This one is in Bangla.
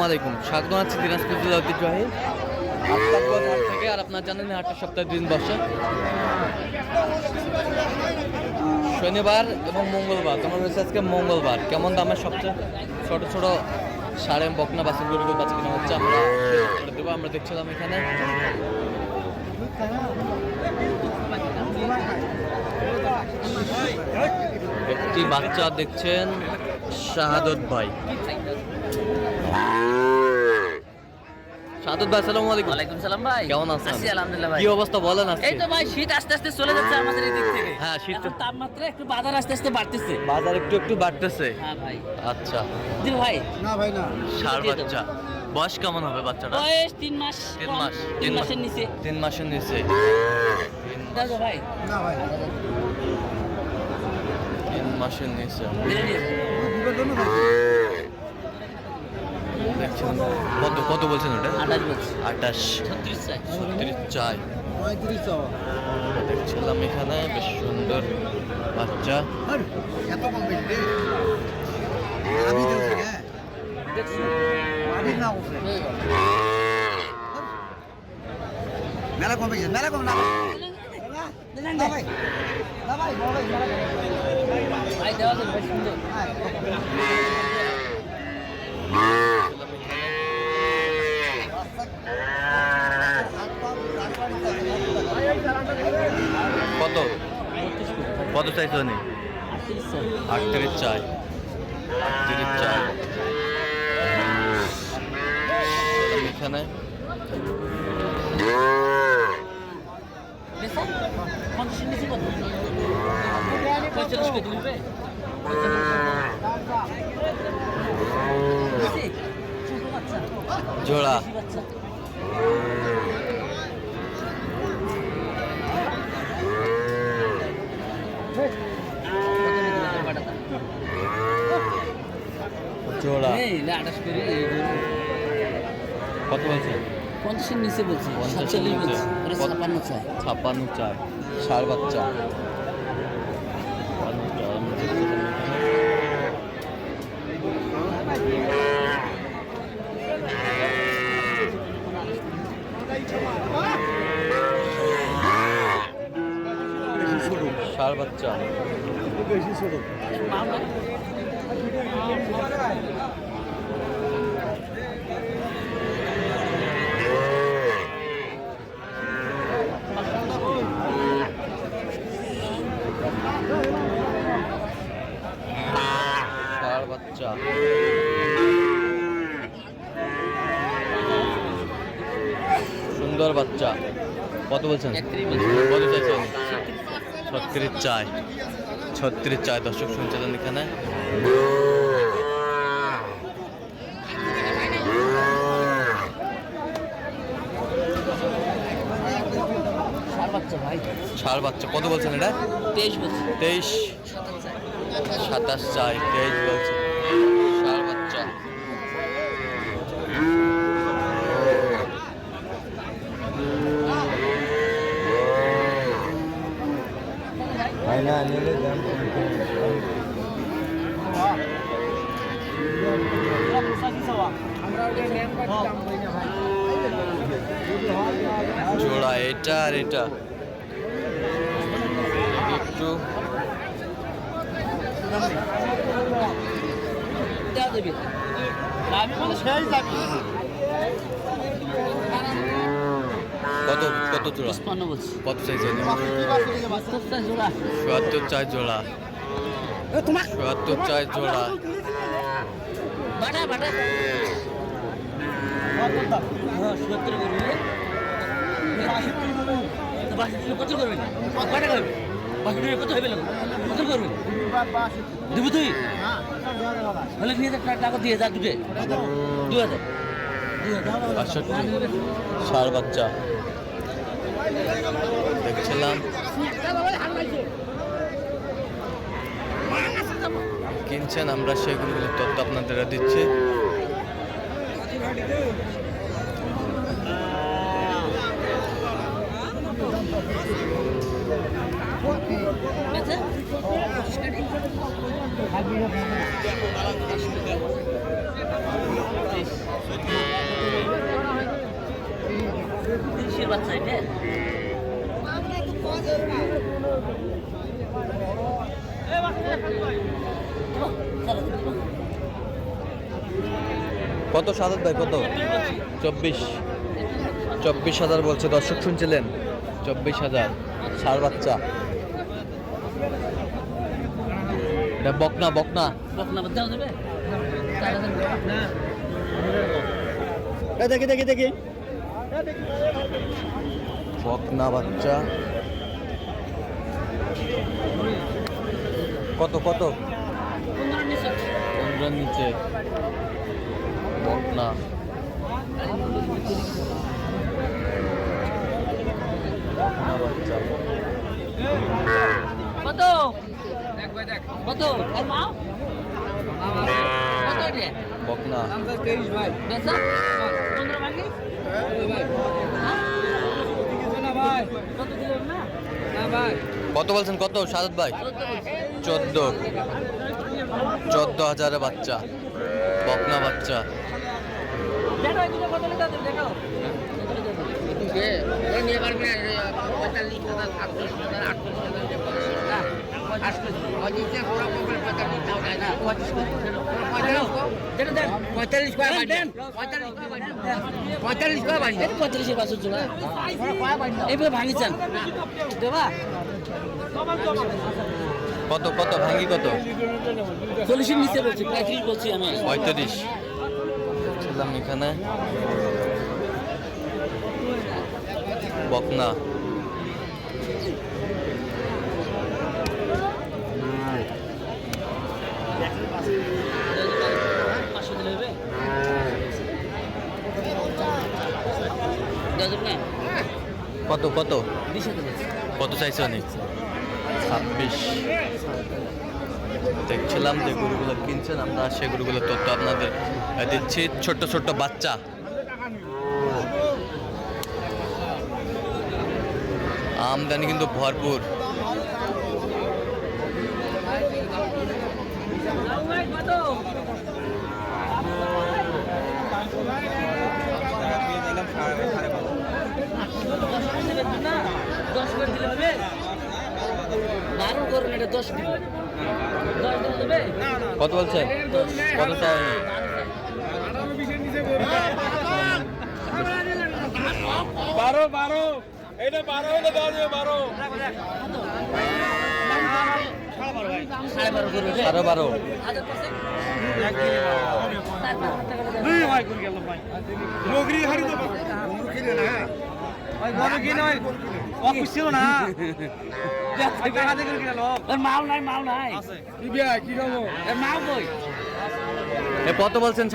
আলাইকুম, স্বাগত জানাচ্ছি দিনাজপুর জেলা ঐতিহ্যবাহী আফতাবগঞ্জ হাট থেকে। আর আপনার জানেন হাটটা সপ্তাহে 2 দিন বসে, শনিবার এবং মঙ্গলবার। তোমার রয়েছে আজকে মঙ্গলবার। কেমন দামের সবচেয়ে ছোট ছোট সাড়ে বকনা বাছুর গরুগুলো বাচ্চা কিনা হচ্ছে আমরা করে দেবো। আমরা দেখছিলাম এখানে একটি বাচ্চা দেখছেন শাহাদত ভাই। শাহাদত ভাই, আসসালামু আলাইকুম। ওয়ালাইকুম সালাম ভাই, কেমন আছেন? আছি আলহামদুলিল্লাহ ভাই। কি অবস্থা বলেন আজকে? এই তো ভাই, শীত আস্তে আস্তে চলে যাচ্ছে আমাদের এই দিক থেকে। হ্যাঁ, শীত তো। এখন তাপমাত্রা একটু বাজার আস্তে আস্তে বাড়তেছে। বাজার একটু একটু বাড়তেছে। হ্যাঁ ভাই। আচ্ছা, জি ভাই। না ভাই না, ষাঁড় বাচ্চা। বয়স কেমন হবে বাচ্চাটা? বয়স 3 মাস। 3 মাস। 3 মাসের নিচে। 3 মাসের নিচে। দাদা ভাই। না ভাই 3 মাসের নিচে ধীরে ধীরে। দিবার জন্য ভাই দেখছেন। কত কত বলছেন ওটা? 28 বছর। 28। 36 চাই। 36 চাই। 35 চাওয়া। দেখছিলাম এখানে বেশ সুন্দর বাচ্চা। আরে এত কম বেশি রে, আমি দিয়েছি হ্যাঁ, দেখছি। আমি না বলছে মেলা কম বেশি, মেলা কম না না ভাই, না ভাই বড় ভাই মেলা কম। ভাই দেওয়া যাবে ভাই, সুন্দর। কত কত চাইছো নি? 38 চাই। 38 চাই। 38 চাই। এখানে বেচা? 50 এর নিচে কত? 45 করে দিবে? বেশি? ছোট বাচ্চা। জোড়া। বেশি বাচ্চা। জোড়া এই না 28 করে এই গরু। কত বলছে? 50 এর নিচে বলছি। 50 এর 47 নিচে। বলছি। ওরা 56 চাই। 56 চাই। ষাঁড় বাচ্চা। ষাঁড় বাচ্চা। বেশি ছোট। ষাঁড় বাচ্চা। সুন্দর বাচ্চা। কত বলছেন? 31 বলছি। কত চাইছেন? 36 চাই। 36 চাই। দর্শক শুনছিলেন এখানে। ষাঁড় বাচ্চা ভাই। ষাঁড় বাচ্চা। কত বলছেন এটা? 23 বলছি। 23। 27 চাই। 23 বলছে। ষাঁড় বাচ্চা। জোড়া এটা আর এটা একটু দেওয়া যাবে। আমি বলে সেই যাবি। কত কত জোড়া? 55 বলছি। কত চাইছেন? 70 জোড়া। 74 চাই জোড়া। 74 চাই জোড়া। বাটা বাটা। হ্যাঁ 70 করবি। তো বাকি কত করবি? কয়টা করবি? বাকি কত হবে লাগবে? কত করবি? দিব তুই? হলে নিয়ে টাকা দিয়ে যা দুটো। 2000। 65। ষাঁড় বাচ্চা দেখছিলাম। কিনছেন, আমরা সেগুলোর তথ্য আপনাদের দিচ্ছি। বাচ্চা এটা কত সাদাত ভাই কত? 24,000 বলছে, দর্শক শুনছিলেন? 24,000 ষাঁড় বাচ্চা। এটা বকনা বকনা বকনা বাচ্চা দেবে দেখি দেখি দেখি বকনা বাচ্চা। কত কত? 15 নিচে বকনা। বকনা বাচ্চা কত কত আর মা কত রে বকনা। 23 ভাই বেসা 15 ভাগে ভাই কত দিলেন না না ভাই কত বলছেন কত সাদাত ভাই? 14,000 বাচ্চা, বকনা বাচ্চা। দেখো এগুলো কত লিটার দেখো নিয়ে পারবে 45,000 47,000 কত কত ভাঙ্গি কত? 40 নিচে বলছি 35 বলছি আমি 35 ছিলাম এখানে। বকনা কত কত? কত চাইছো নি? 26। দেখছিলাম যে গরুগুলো কিনছেন, আমরা সে গরুগুলোর তথ্য আপনাদের দিচ্ছি। ছোট্ট ছোট্ট বাচ্চা, আমদানি কিন্তু ভরপুর। কত বলছেন? কত চাই? 12 এটা 12 হলে দেওয়া যাবে 12 12.5 নগরি হারি তো গরু কিনে হয় অকুছিল না টাকা দিয়ে কিনে লোক মাল নাই মাল নাই কি নাম মাল কই কত বলছেন?